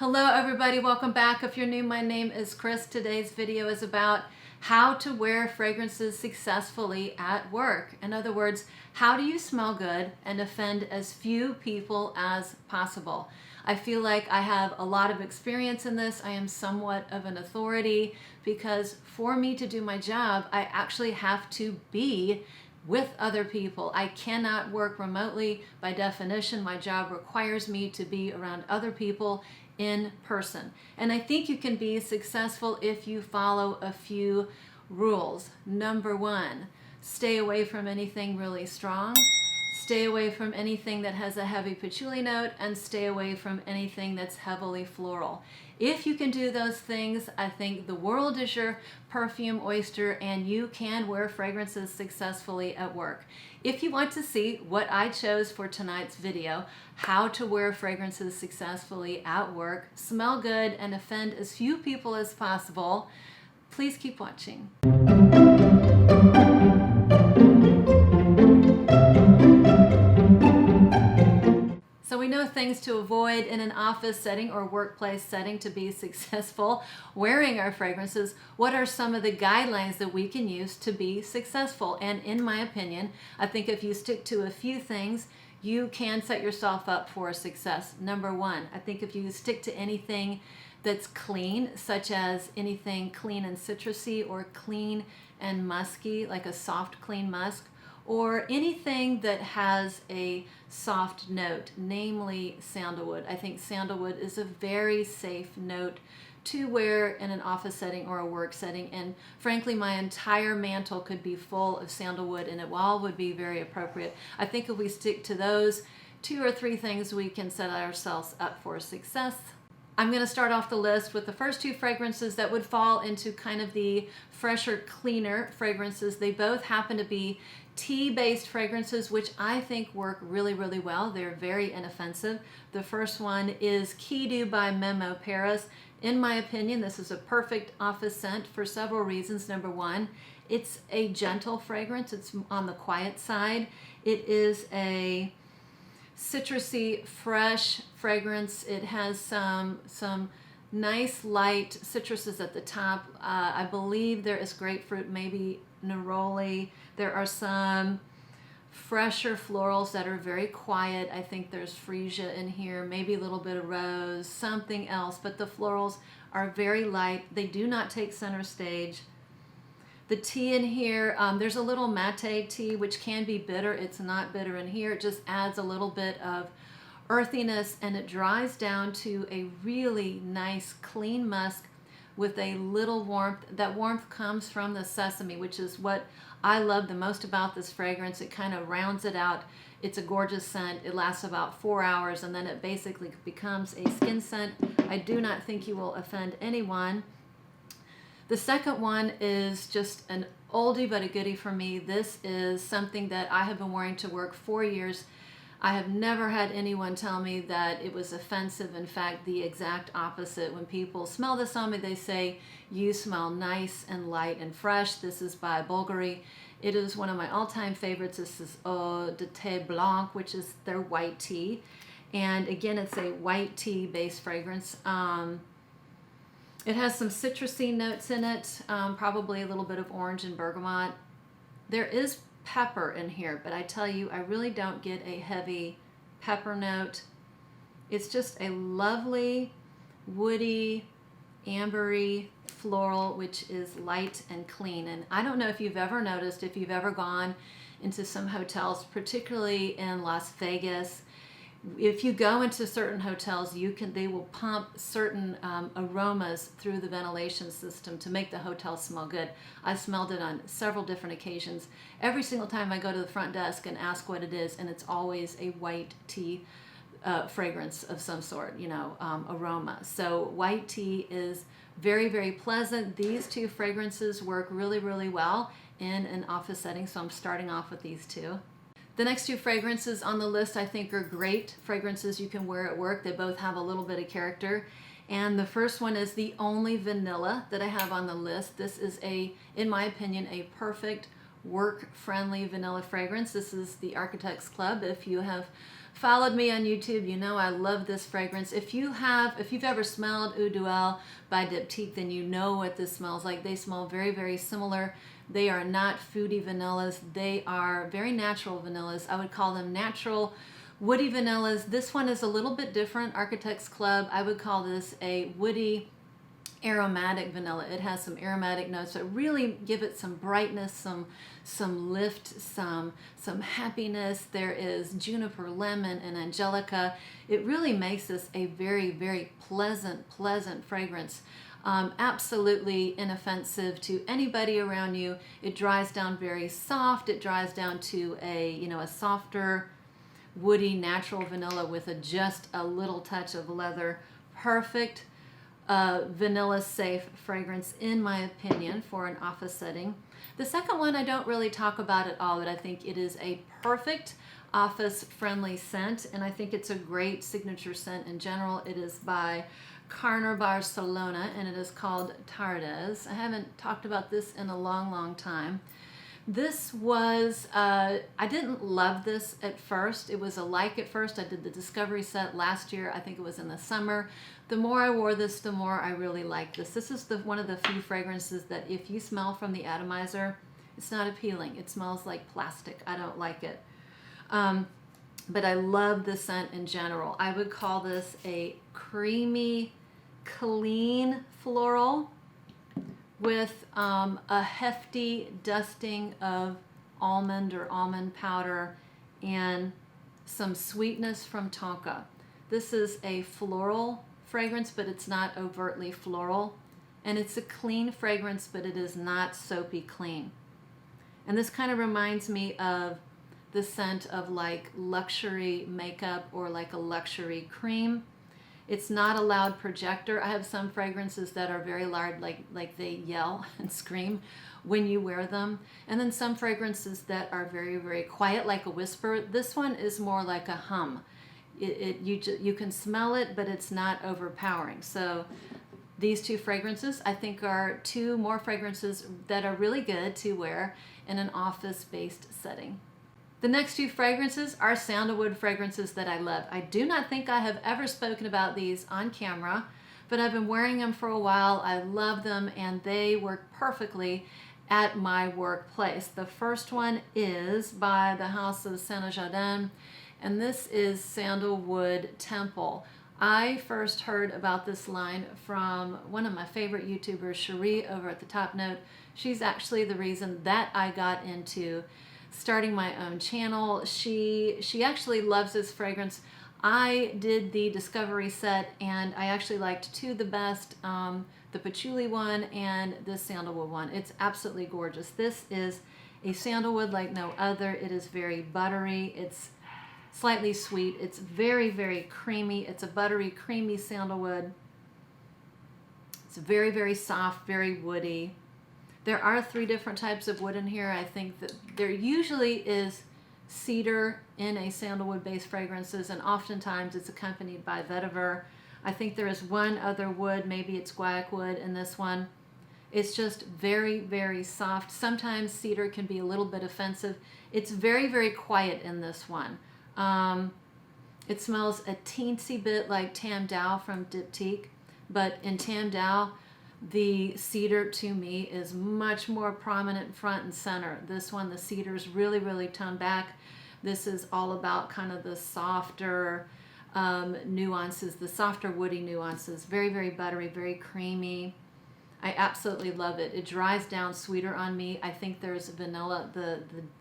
Hello everybody, welcome back. If you're new, my name is Chris. Today's video is about how to wear fragrances successfully at work. In other words, how do you smell good and offend as few people as possible? I feel like I have a lot of experience in this. I am somewhat of an authority because for me to do my job, I actually have to be with other people. I cannot work remotely. By definition, my job requires me to be around other people in person. And I think you can be successful if you follow a few rules. Number one, stay away from anything really strong. Stay away from anything that has a heavy patchouli note, and stay away from anything that's heavily floral. If you can do those things, I think the world is your perfume oyster and you can wear fragrances successfully at work. If you want to see what I chose for tonight's video, how to wear fragrances successfully at work, smell good, and offend as few people as possible, please keep watching. So we know things to avoid in an office setting or workplace setting to be successful wearing our fragrances. What are some of the guidelines that we can use to be successful? And in my opinion, I think if you stick to a few things, you can set yourself up for success. Number one, I think if you stick to anything that's clean, such as anything clean and citrusy or clean and musky, like a soft clean musk, or anything that has a soft note, namely sandalwood. I think sandalwood is a very safe note to wear in an office setting or a work setting, and frankly my entire mantle could be full of sandalwood and it all would be very appropriate. I think if we stick to those 2 or 3 things, we can set ourselves up for success. I'm going to start off the list with the first 2 fragrances that would fall into kind of the fresher, cleaner fragrances. They both happen to be tea-based fragrances, which I think work really, really well. They're very inoffensive. The first one is Kedu by Memo, Paris. In my opinion, this is a perfect office scent for several reasons. Number one, it's a gentle fragrance. It's on the quiet side. It is a citrusy, fresh fragrance. It has some nice light citruses at the top. I believe there is grapefruit, maybe neroli. There are some fresher florals that are very quiet. I think there's freesia in here, maybe a little bit of rose, something else, but the florals are very light. They do not take center stage. The tea in here, there's a little mate tea, which can be bitter. It's not bitter in here. It just adds a little bit of earthiness, and it dries down to a really nice, clean musk with a little warmth. That warmth comes from the sesame, which is what I love the most about this fragrance. It kind of rounds it out. It's a gorgeous scent. It lasts about 4 hours, and then it basically becomes a skin scent. I do not think you will offend anyone. The second one is just an oldie but a goodie for me. This is something that I have been wearing to work 4 years. I have never had anyone tell me that it was offensive. In fact, the exact opposite. When people smell this on me, they say, you smell nice and light and fresh. This is by Bvlgari. It is one of my all-time favorites. This is Eau de Thé Blanc, which is their white tea. And again, it's a white tea-based fragrance. It has some citrusy notes in it, probably a little bit of orange and bergamot. There is pepper in here, but I tell you, I really don't get a heavy pepper note. It's just a lovely, woody, ambery floral, which is light and clean. And I don't know if you've ever noticed, if you've ever gone into some hotels, particularly in Las Vegas, if you go into certain hotels, they will pump certain aromas through the ventilation system to make the hotel smell good. I smelled it on several different occasions. Every single time I go to the front desk and ask what it is, and it's always a white tea fragrance of some sort, aroma. So white tea is very, very pleasant. These 2 fragrances work really, really well in an office setting, so I'm starting off with these 2. The next 2 fragrances on the list I think are great fragrances you can wear at work. They both have a little bit of character. And the first one is the only vanilla that I have on the list. This is in my opinion, a perfect work-friendly vanilla fragrance. This is the Architects Club. If you have followed me on YouTube, you know I love this fragrance. If you've ever smelled Eau Duel by Diptyque, then you know what this smells like. They smell very, very similar. They are not foodie vanillas. They are very natural vanillas. I would call them natural woody vanillas. This one is a little bit different. Architects Club, I would call this a woody aromatic vanilla. It has some aromatic notes that really give it some brightness, some lift, some happiness. There is juniper, lemon, and angelica. It really makes this a very, very pleasant fragrance. Absolutely inoffensive to anybody around you. It dries down very soft. It dries down to a softer, woody, natural vanilla with just a little touch of leather. Perfect vanilla safe fragrance, in my opinion, for an office setting. The second one I don't really talk about at all, but I think it is a perfect office friendly scent, and I think it's a great signature scent in general. It is by Carner, Barcelona, and it is called Tardes. I haven't talked about this in a long time. This was, I didn't love this at first. It was a like at first. I did the discovery set last year. I think it was in the summer. The more I wore this, the more I really liked this. This is one of the few fragrances that if you smell from the atomizer, it's not appealing. It smells like plastic. I don't like it. But I love the scent in general. I would call this a creamy, clean floral with a hefty dusting of almond or almond powder and some sweetness from tonka. This is a floral fragrance, but it's not overtly floral. And it's a clean fragrance, but it is not soapy clean. And this kind of reminds me of the scent of like luxury makeup or like a luxury cream. It's not a loud projector. I have some fragrances that are very loud, like they yell and scream when you wear them. And then some fragrances that are very, very quiet, like a whisper. This one is more like a hum. You can smell it, but it's not overpowering. So these two fragrances, I think, are two more fragrances that are really good to wear in an office-based setting. The next two fragrances are sandalwood fragrances that I love. I do not think I have ever spoken about these on camera, but I've been wearing them for a while. I love them, and they work perfectly at my workplace. The first one is by the house of Jardin, and this is Sandalwood Temple. I first heard about this line from one of my favorite YouTubers, Cherie, over at the Top Note. She's actually the reason that I got into starting my own channel. She actually loves this fragrance. I did the discovery set, and I actually liked two the best, the patchouli one and this sandalwood one. It's absolutely gorgeous. This is a sandalwood like no other. It is very buttery. It's slightly sweet. It's very, very creamy. It's a buttery, creamy sandalwood. It's very, very soft, very woody. There are 3 different types of wood in here. I think that there usually is cedar in a sandalwood-based fragrances, and oftentimes it's accompanied by vetiver. I think there is one other wood, maybe it's guaiac wood in this one. It's just very, very soft. Sometimes cedar can be a little bit offensive. It's very, very quiet in this one. It smells a teensy bit like Tam Dao from Diptyque, but in Tam Dao, the cedar to me is much more prominent front and center. This one, the cedar is really, really toned back. This is all about kind of the softer nuances, the softer woody nuances. Very, very buttery, very creamy. I absolutely love it. It dries down sweeter on me. I think there's vanilla.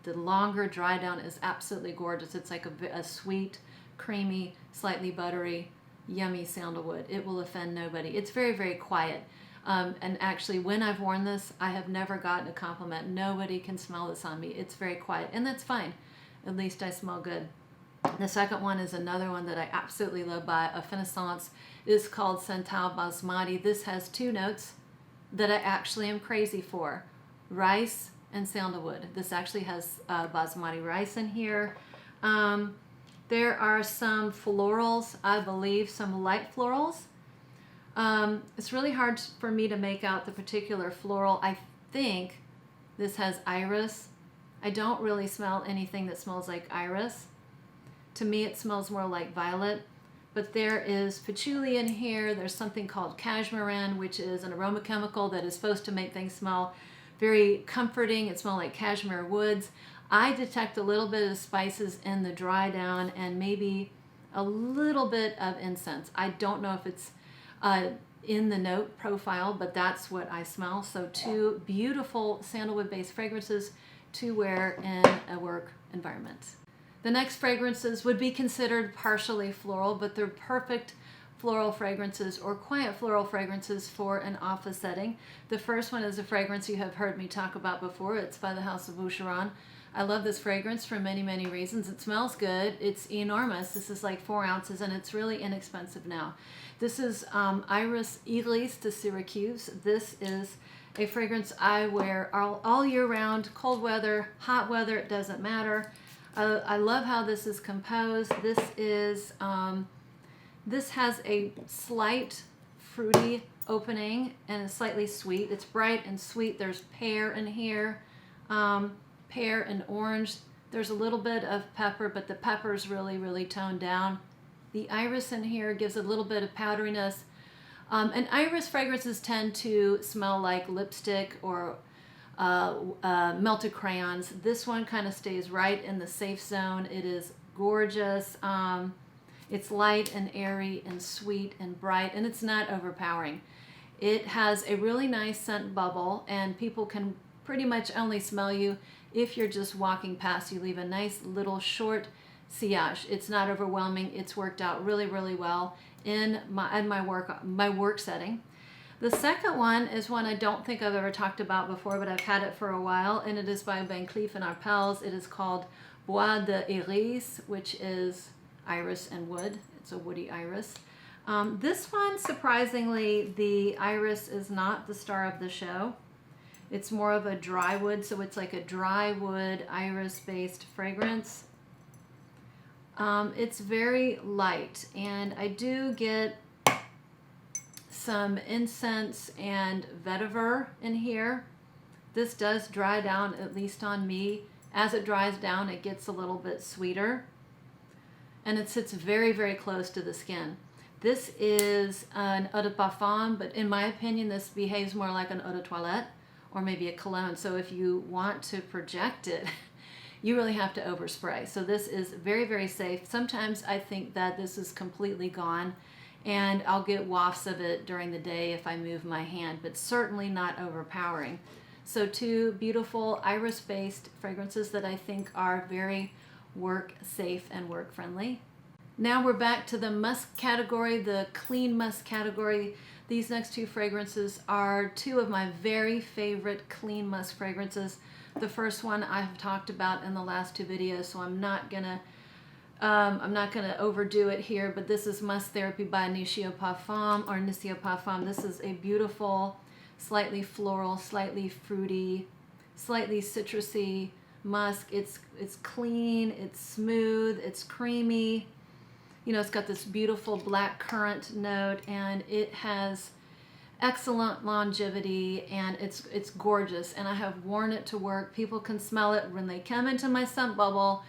The longer dry down is absolutely gorgeous. It's like a sweet, creamy, slightly buttery, yummy sandalwood. It will offend nobody. It's very, very quiet. And actually, when I've worn this, I have never gotten a compliment. Nobody can smell this on me. It's very quiet, and that's fine. At least I smell good. The second one is another one that I absolutely love by Affinissence. It is called Santal Basmati. This has 2 notes that I actually am crazy for: rice and sandalwood. This actually has basmati rice in here. There are some florals, I believe, some light florals. It's really hard for me to make out the particular floral. I think this has iris. I don't really smell anything that smells like iris. To me, it smells more like violet. But there is patchouli in here. There's something called cashmeran, which is an aroma chemical that is supposed to make things smell very comforting. It smells like cashmere woods. I detect a little bit of spices in the dry down and maybe a little bit of incense. I don't know if it's in the note profile, but that's what I smell. So 2 beautiful sandalwood based fragrances to wear in a work environment. The next fragrances would be considered partially floral, but they're perfect floral fragrances or quiet floral fragrances for an office setting. The first one is a fragrance you have heard me talk about before. It's by the House of Boucheron. I love this fragrance for many, many reasons. It smells good. It's enormous. This is like 4 ounces and it's really inexpensive now. This is Iris Arquiste de Syracuse. This is a fragrance I wear all year round, cold weather, hot weather, it doesn't matter. I love how this is composed. This has a slight fruity opening and is slightly sweet. It's bright and sweet. There's pear in here, pear and orange. There's a little bit of pepper, but the pepper is really, really toned down. The iris in here gives a little bit of powderiness. And iris fragrances tend to smell like lipstick or melted crayons. This one kind of stays right in the safe zone. It is gorgeous. It's light and airy and sweet and bright, and it's not overpowering. It has a really nice scent bubble, and people can pretty much only smell you if you're just walking past. You leave a nice little short sillage. It's not overwhelming. It's worked out really, really well in my work setting. The second one is one I don't think I've ever talked about before, but I've had it for a while, and it is by Cleef Arpels. It is called Bois d'Iris, which is iris and wood. It's a woody iris. This one, surprisingly, the iris is not the star of the show. It's more of a dry wood, so it's like a dry wood iris-based fragrance. It's very light, and I do get some incense and vetiver in here. This does dry down, at least on me. As it dries down, it gets a little bit sweeter, and it sits very, very close to the skin. This is an eau de parfum, but in my opinion, this behaves more like an eau de toilette or maybe a cologne. So if you want to project it, you really have to overspray. So this is very, very safe. Sometimes I think that this is completely gone, and I'll get wafts of it during the day if I move my hand, but certainly not overpowering. So 2 beautiful iris-based fragrances that I think are very work safe and work friendly. Now we're back to the musk category, the clean musk category. These next 2 fragrances are 2 of my very favorite clean musk fragrances. The first one I have talked about in the last 2 videos, so I'm not gonna overdo it here, but this is Musk Therapy by Initio Parfum. This is a beautiful, slightly floral, slightly fruity, slightly citrusy musk. It's clean, it's smooth, it's creamy. You know, it's got this beautiful black currant note, and it has excellent longevity, and it's gorgeous, and I have worn it to work. People can smell it when they come into my scent bubble.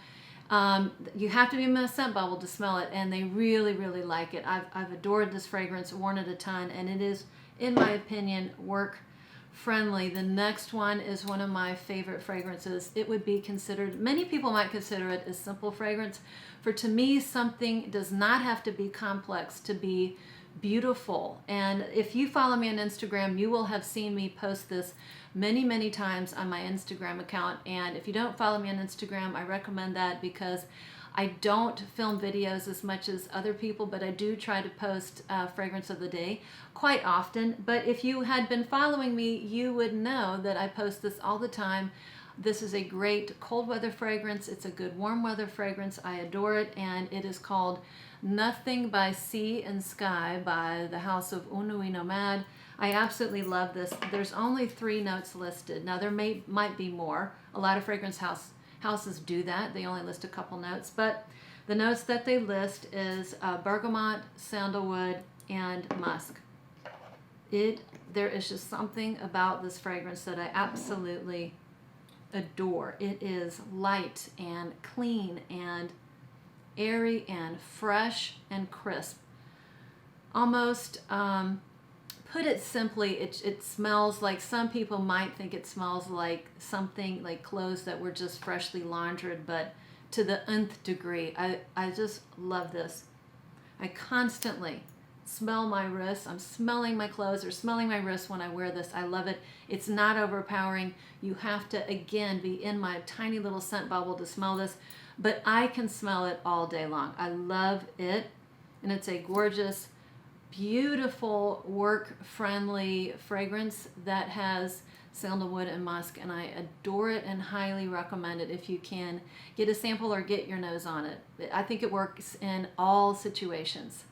You have to be in my scent bubble to smell it, and they really, really like it. I've adored this fragrance, worn it a ton, and it is, in my opinion, work friendly. The next one is one of my favorite fragrances. It would be considered, many people might consider it a simple fragrance. For to me, something does not have to be complex to be beautiful. And if you follow me on Instagram, you will have seen me post this many, many times on my Instagram account. And if you don't follow me on Instagram, I recommend that, because I don't film videos as much as other people, but I do try to post fragrance of the day quite often. But if you had been following me, you would know that I post this all the time. This is a great cold weather fragrance. It's a good warm weather fragrance. I adore it, and it is called Nothing by Sea and Sky by the House of Nuit Nomade. I absolutely love this. There's only 3 notes listed. Now there might be more. A lot of fragrance houses do that. They only list a couple notes, but the notes that they list is bergamot, sandalwood, and musk. There is just something about this fragrance that I absolutely adore. It is light and clean and airy and fresh and crisp. Almost, put it simply, it smells like, some people might think it smells like something like clothes that were just freshly laundered, but to the nth degree. I just love this. I constantly smell my wrists. I'm smelling my clothes or smelling my wrists when I wear this. I love it. It's not overpowering. You have to, again, be in my tiny little scent bubble to smell this, but I can smell it all day long. I love it, and it's a gorgeous, beautiful, work-friendly fragrance that has sandalwood and musk, and I adore it and highly recommend it if you can get a sample or get your nose on it. I think it works in all situations.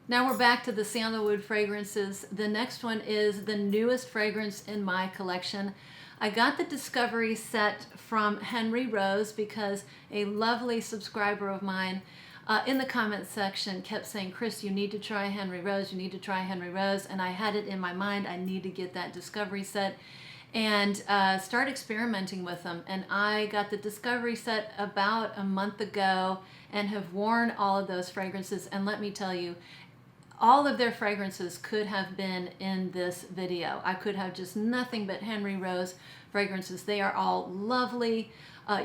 Now we're back to the sandalwood fragrances. The next one is the newest fragrance in my collection. I got the Discovery set from Henry Rose because a lovely subscriber of mine in the comment section kept saying, Chris, you need to try Henry Rose, you need to try Henry Rose, and I had it in my mind, I need to get that Discovery set and start experimenting with them. And I got the Discovery set about a month ago and have worn all of those fragrances, and let me tell you, all of their fragrances could have been in this video. I could have just nothing but Henry Rose fragrances. They are all lovely,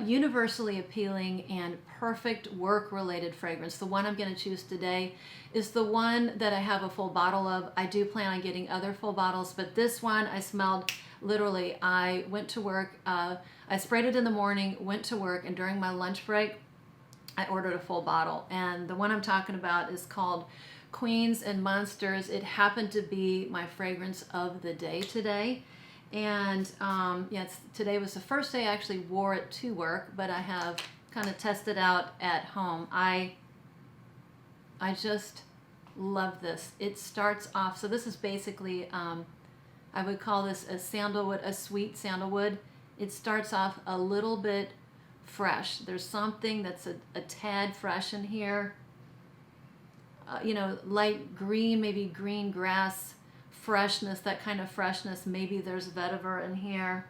universally appealing, and perfect work-related fragrance. The one I'm going to choose today is the one that I have a full bottle of. I do plan on getting other full bottles, but this one I smelled literally. I went to work, I sprayed it in the morning, went to work, and during my lunch break, I ordered a full bottle. And the one I'm talking about is called Queens and Monsters. It happened to be my fragrance of the day today. And today was the first day I actually wore it to work, but I have kind of tested out at home. I just love this. It starts off, so this is basically, I would call this a sandalwood, a sweet sandalwood. It starts off a little bit fresh. There's something that's a tad fresh in here. Light green, maybe green grass freshness, that kind of freshness. Maybe there's vetiver in here.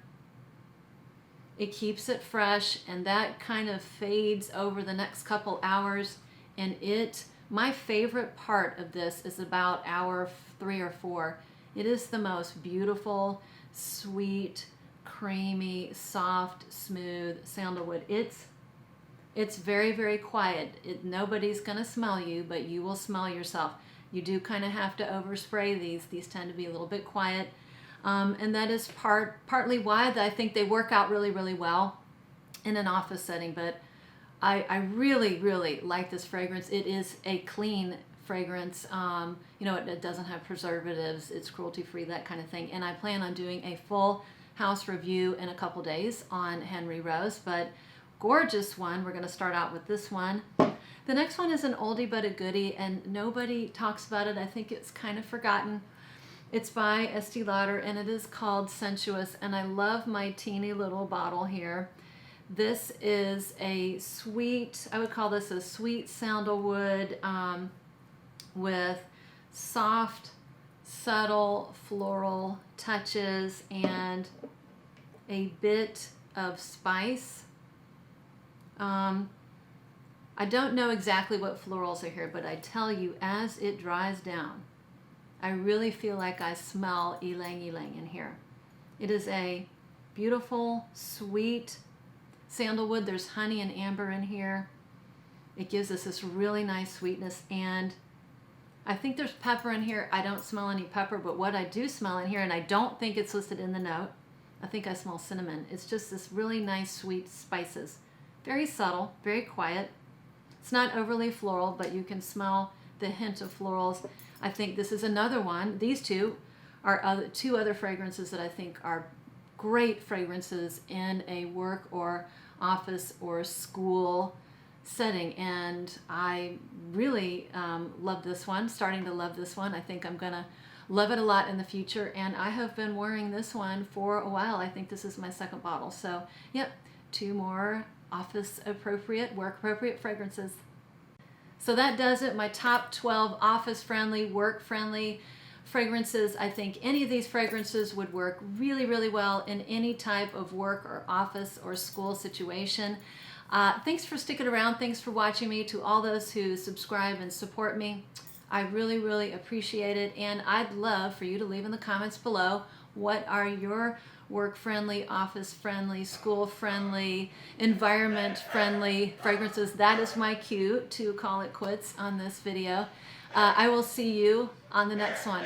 It keeps it fresh, and that kind of fades over the next couple hours. And my favorite part of this is about hour 3 or 4. It is the most beautiful, sweet, creamy, soft, smooth sandalwood. It's very, very quiet. Nobody's going to smell you, but you will smell yourself. You do kind of have to overspray these. These tend to be a little bit quiet. And that is partly why I think they work out really, really well in an office setting. But I really, really like this fragrance. It is a clean fragrance. It doesn't have preservatives. It's cruelty-free, that kind of thing. And I plan on doing a full house review in a couple days on Henry Rose. But gorgeous one. We're going to start out with this one. The next one is an oldie but a goodie, and nobody talks about it. I think it's kind of forgotten. It's by Estee Lauder, and it is called Sensuous, and I love my teeny little bottle here. This is a sweet, I would call this a sweet sandalwood with soft, subtle floral touches and a bit of spice. I don't know exactly what florals are here, but I tell you, as it dries down, I really feel like I smell ylang ylang in here. It is a beautiful, sweet sandalwood. There's honey and amber in here. It gives us this really nice sweetness, and I think there's pepper in here. I don't smell any pepper, but what I do smell in here, and I don't think it's listed in the note, I think I smell cinnamon. It's just this really nice sweet spices. Very subtle, very quiet. It's not overly floral, but you can smell the hint of florals. I think this is another one. These two are two other fragrances that I think are great fragrances in a work or office or school setting. And I really love this one, starting to love this one. I think I'm going to love it a lot in the future. And I have been wearing this one for a while. I think this is my second bottle. So, yep, 2 more office appropriate, work appropriate fragrances. So that does it. My top 12 office friendly, work friendly fragrances. I think any of these fragrances would work really, really well in any type of work or office or school situation. Thanks for sticking around. Thanks for watching me. To all those who subscribe and support me, I really, really appreciate it. And I'd love for you to leave in the comments below, what are your work-friendly, office-friendly, school-friendly, environment-friendly fragrances? That is my cue to call it quits on this video. I will see you on the next one.